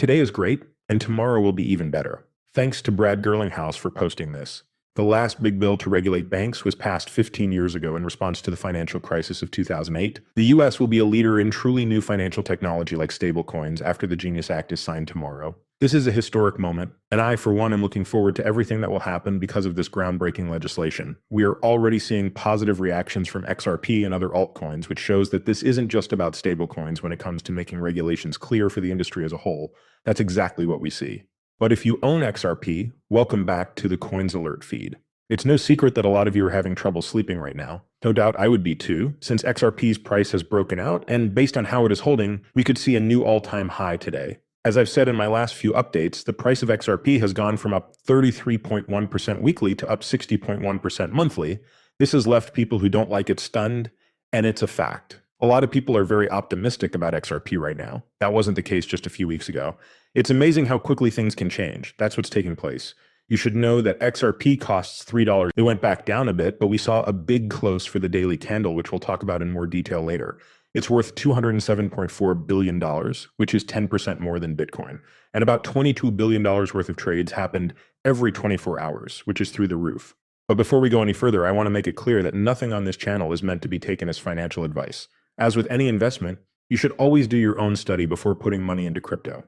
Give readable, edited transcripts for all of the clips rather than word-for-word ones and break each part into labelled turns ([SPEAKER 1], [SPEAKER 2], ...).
[SPEAKER 1] Today is great, and tomorrow will be even better. Thanks to garlinghouse for posting this. The last big bill to regulate banks was passed 15 years ago in response to the financial crisis of 2008. The US will be a leader in truly new financial technology like stablecoins after the Genius Act is signed tomorrow. This is a historic moment, and I, for one, am looking forward to everything that will happen because of this groundbreaking legislation. We are already seeing positive reactions from XRP and other altcoins, which shows that this isn't just about stablecoins when it comes to making regulations clear for the industry as a whole. That's exactly what we see. But if you own XRP, welcome back to the Coins Alert feed. It's no secret that a lot of you are having trouble sleeping right now. No doubt I would be too, since XRP's price has broken out, and based on how it is holding, we could see a new all-time high today. As I've said in my last few updates, the price of XRP has gone from up 33.1% weekly to up 60.1% monthly. This has left people who don't like it stunned, and it's a fact. A lot of people are very optimistic about XRP right now. That wasn't the case just a few weeks ago. It's amazing how quickly things can change. That's what's taking place. You should know that XRP costs $3. It went back down a bit, but we saw a big close for the daily candle, which we'll talk about in more detail later. It's worth $207.4 billion, which is 10% more than Bitcoin. And about $22 billion worth of trades happened every 24 hours, which is through the roof. But before we go any further, I want to make it clear that nothing on this channel is meant to be taken as financial advice. As with any investment, you should always do your own study before putting money into crypto.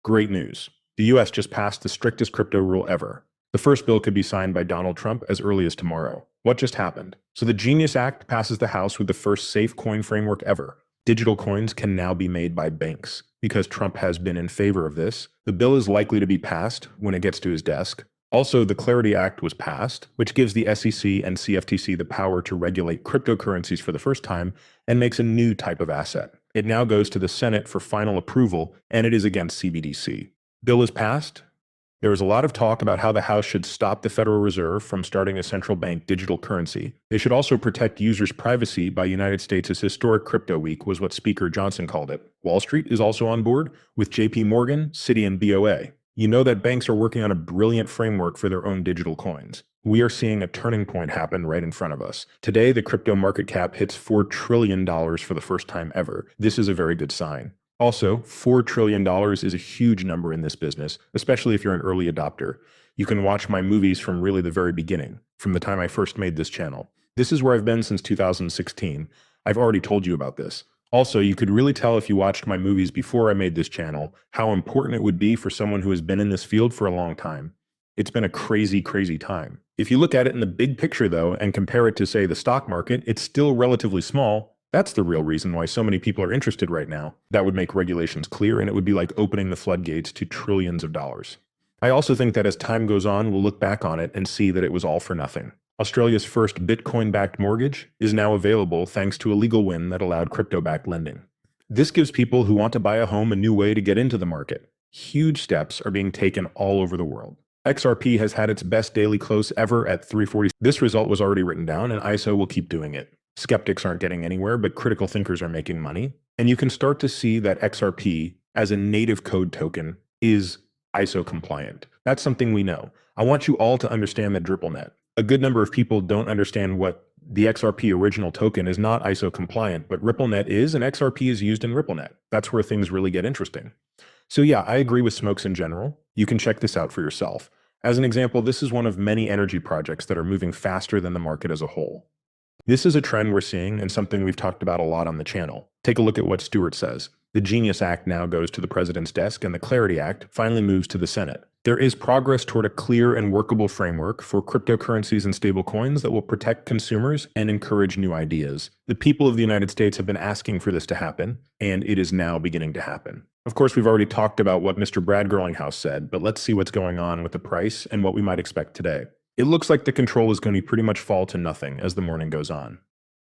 [SPEAKER 1] Great news. The US just passed the strictest crypto rule ever. The first bill could be signed by Donald Trump as early as tomorrow. What just happened? So the Genius Act passes the House with the first safe coin framework ever. Digital coins can now be made by banks. Because Trump has been in favor of this, the bill is likely to be passed when it gets to his desk. Also, the Clarity Act was passed, which gives the SEC and CFTC the power to regulate cryptocurrencies for the first time and makes a new type of asset. It now goes to the Senate for final approval, and it is against CBDC. Bill is passed. There is a lot of talk about how the House should stop the Federal Reserve from starting a central bank digital currency. They should also protect users' privacy by United States' historic crypto week, was what Speaker Johnson called it. Wall Street is also on board, with JP Morgan, Citi, and BOA. You know that banks are working on a brilliant framework for their own digital coins. We are seeing a turning point happen right in front of us. Today, the crypto market cap hits $4 trillion for the first time ever. This is a very good sign. Also, $4 trillion is a huge number in this business, especially if you're an early adopter. You can watch my movies from really the very beginning, from the time I first made this channel. This is where I've been since 2016. I've already told you about this. Also, you could really tell if you watched my movies before I made this channel how important it would be for someone who has been in this field for a long time. It's been a crazy, crazy time. If you look at it in the big picture though, and compare it to say the stock market, it's still relatively small. That's the real reason why so many people are interested right now. That would make regulations clear, and it would be like opening the floodgates to trillions of dollars. I also think that as time goes on, we'll look back on it and see that it was all for nothing. Australia's first Bitcoin-backed mortgage is now available thanks to a legal win that allowed crypto-backed lending. This gives people who want to buy a home a new way to get into the market. Huge steps are being taken all over the world. XRP has had its best daily close ever at 340. This result was already written down, and ISO will keep doing it. Skeptics aren't getting anywhere, but critical thinkers are making money. And you can start to see that XRP, as a native code token, is ISO compliant. That's something we know. I want you all to understand that DrippleNet. A good number of people don't understand what the XRP original token is not ISO compliant, but RippleNet is, and XRP is used in RippleNet. That's where things really get interesting. So yeah, I agree with Smokes in general. You can check this out for yourself. As an example, this is one of many energy projects that are moving faster than the market as a whole. This is a trend we're seeing and something we've talked about a lot on the channel. Take a look at what Stewart says. The Genius Act now goes to the President's desk, and the Clarity Act finally moves to the Senate. There is progress toward a clear and workable framework for cryptocurrencies and stablecoins that will protect consumers and encourage new ideas. The people of the United States have been asking for this to happen, and it is now beginning to happen. Of course, we've already talked about what Mr. garlinghouse said, but let's see what's going on with the price and what we might expect today. It looks like the control is going to pretty much fall to nothing as the morning goes on.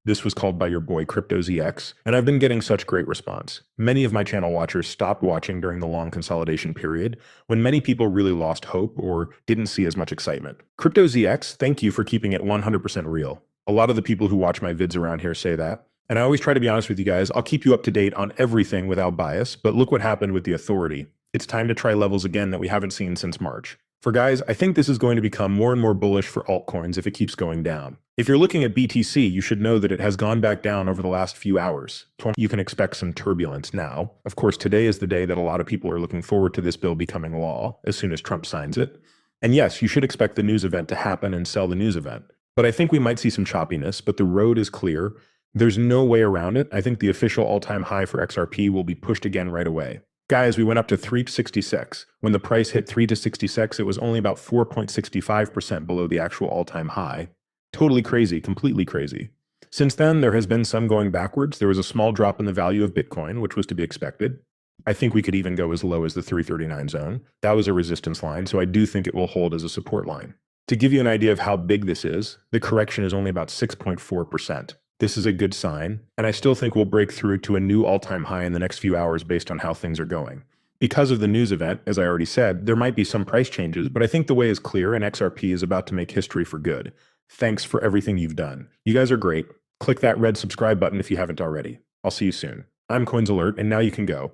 [SPEAKER 1] This was called by your boy CryptoZX, and I've been getting such great response. Many of my channel watchers stopped watching during the long consolidation period, when many people really lost hope or didn't see as much excitement. CryptoZX, thank you for keeping it 100% real. A lot of the people who watch my vids around here say that, and I always try to be honest with you guys. I'll keep you up to date on everything without bias, but look what happened with the authority. It's time to try levels again that we haven't seen since March. For guys, I think this is going to become more and more bullish for altcoins if it keeps going down. If you're looking at BTC, you should know that it has gone back down over the last few hours. You can expect some turbulence now. Of course, today is the day that a lot of people are looking forward to this bill becoming law as soon as Trump signs it. And yes, you should expect the news event to happen and sell the news event. But I think we might see some choppiness, but the road is clear. There's no way around it. I think the official all-time high for XRP will be pushed again right away. Guys, we went up to 366. When the price hit 366, it was only about 4.65% below the actual all-time high. Totally crazy, completely crazy. Since then, there has been some going backwards. There was a small drop in the value of Bitcoin, which was to be expected. I think we could even go as low as the 339 zone. That was a resistance line, so I do think it will hold as a support line. To give you an idea of how big this is, the correction is only about 6.4%. This is a good sign, and I still think we'll break through to a new all-time high in the next few hours based on how things are going. Because of the news event, as I already said, there might be some price changes, but I think the way is clear and XRP is about to make history for good. Thanks for everything you've done. You guys are great. Click that red subscribe button if you haven't already. I'll see you soon. I'm Coins Alert, and now you can go.